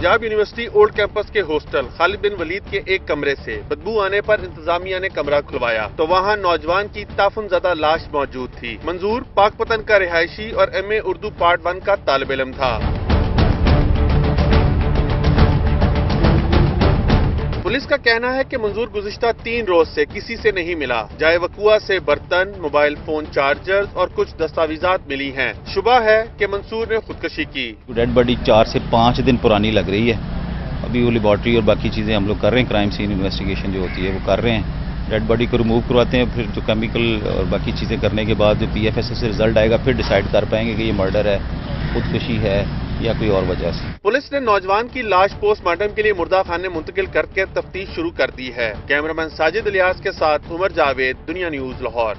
Punjab university old campus के hostel Khalid बिन वलीद के एक कमरे से बदबू आने पर इंतजामिया ने कमरा खुलवाया तो वहां नौजवान की ताफुनज़दा लाश मौजूद थी। मंजूर पाकपतन का रिहायशी और MA उर्दू पार्ट 1 का तालिब इल्म था। पुलिस का कहना है कि मंजूर गुज़िश्ता 3 रोज से किसी से नहीं मिला। जाए वकुआ से बर्तन, मोबाइल फोन चार्जर्स और कुछ दस्तावेजात मिली हैं। शुबा है कि मंसूर ने खुदकशी की। डेड बॉडी 4 से 5 दिन पुरानी लग रही है। अभी वो लेबॉर्ट्री और बाकी चीजें हम लोग कर रहे हैं, क्राइम सीन इन्वेस्टिगेशन जो होती है वो कर रहे हैं। डेड बॉडी को रिमूव करवाते हैं, फिर जो केमिकल और बाकी चीजें करने के बाद जो PFS से रिजल्ट आएगा फिर डिसाइड कर पाएंगे कि ये मर्डर है, खुदकशी है या कोई और वजह से। पुलिस ने नौजवान की लाश पोस्टमार्टम के लिए मुर्दा खाने मुंतकिल करके तफ्तीश शुरू कर दी है। कैमरामैन साजिद इलियास के साथ उमर जावेद, दुनिया न्यूज, लाहौर।